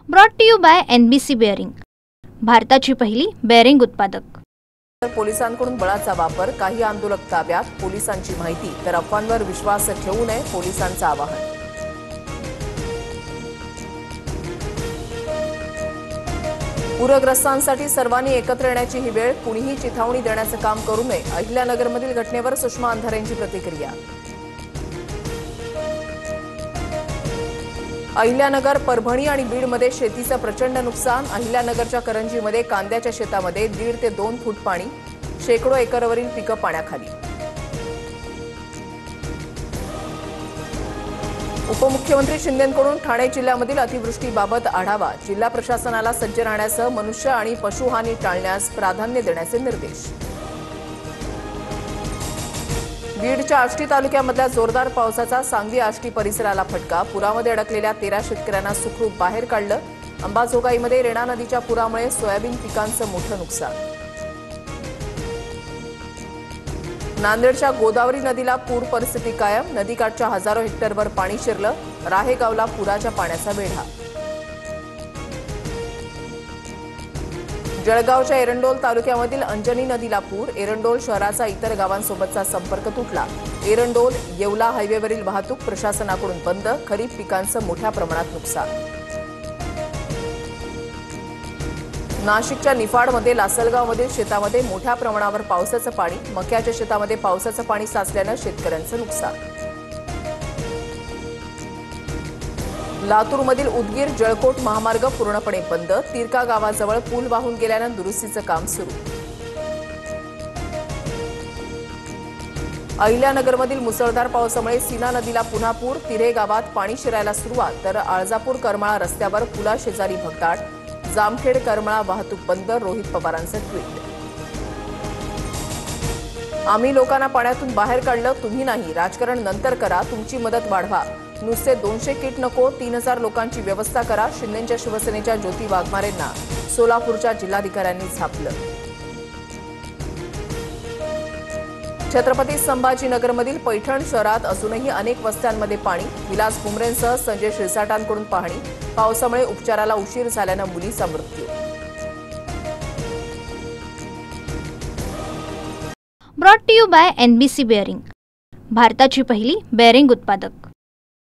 Brought to you by NBC bearing, भारताची पहिली bearing उत्पादक। पोलिसांकडून बळाचा वापर, काही आंदोलक ताब्यात, पोलिसांची माहिती तर अफवांवर विश्वास ठेवू नये, पोलिसांचं आवाहन। पूरग्रस्तांसाठी सर्वांनी एकत्र येण्याची ही वेळ, कुणीही चिथावणी देण्याचं काम करू नये, अहिल्यानगरमधील घटनेवर सुषमा अंधारेंची प्रतिक्रिया। अहिल्यानगर, परभणी आणि बीडमध्ये शेतीचं प्रचंड नुकसान, अहिल्यानगरच्या करंजीमध्ये कांद्याच्या शेतामध्ये 1.5 ते 2 फूट पाणी, शेकडो एकरवरील पिकं पाण्याखाली। उपमुख्यमंत्री शिंदेंकडून ठाणे जिल्ह्यामधील अतिवृष्टीबाबत आढावा, जिल्हा प्रशासनाला सज्ज राहण्यासह मनुष्य आणि पशुहानी टाळण्यास प्राधान्य देण्याचे निर्देश। बीडच्या आष्टी तालुक्यामधल्या जोरदार पावसाचा सांगवी आष्टी परिसराला फटका, पुरामध्ये अडकलेल्या 13 शेतकऱ्यांना सुखरूप बाहेर काढलं। अंबाजोगाईमध्ये रेणा नदीच्या पुरामुळे सोयाबीन पिकांचं मोठं नुकसान। नांदेडच्या गोदावरी नदीला पूर परिस्थिती कायम, नदीकाठच्या हजारो हेक्टरवर पाणी शिरलं, राहेगावला पुराच्या पाण्याचा वेढा। जळगावच्या एरंडोल तालुक्यामधील अंजनी नदीला पूर, एरंडोल शहराचा इतर गावांसोबतचा संपर्क तुटला। एरंडोल येवला हायवेवरील वाहतूक प्रशासनाकडून बंद, खरीप पिकांचं मोठ्या प्रमाणात नुकसान। नाशिकच्या निफाडमध्ये लासलगावमधील शेतामध्ये मोठ्या प्रमाणावर पावसाचं पाणी, मक्याच्या शेतामध्ये पावसाचं पाणी साचल्यानं शेतकऱ्यांचं नुकसान। लातूरमधील उदगीर जळकोट महामार्ग पूर्णपणे बंद, तिरका गावाजवळ पूल वाहून गेल्यानं दुरुस्तीचं काम सुरू। अहिल्यानगरमधील मुसळधार पावसामुळे सीना नदीला पुन्हा पूर, तिऱ्हे गावात पाणी शिरायला सुरुवात, तर आळजापूर करमाळा रस्त्यावर पुलाशेजारी भगदाड, जामखेड करमाळा वाहतूक बंद, रोहित पवारांचं ट्विट। आम्ही लोकांना पाण्यातून बाहेर काढलं, तुम्ही नाही, राजकारण नंतर करा, तुमची मदत वाढवा, नुसते 200 किट नको, 3000 लोकांची व्यवस्था करा, शिंदेच्या शिवसेनेच्या ज्योती वाघमारेंना सोलापूरच्या जिल्हाधिकाऱ्यांनी झापलं। छत्रपती संभाजीनगरमधील पैठण शहरात अजूनही अनेक वस्त्यांमध्ये पाणी, विलास भुमरेंसह संजय शिरसाटांकडून पाहणी, पावसामुळे उपचाराला उशीर झाल्यानं मुलीचा मृत्यू। Brought to you by NBC bearing, भारताची पहिली बेअरिंग उत्पादक।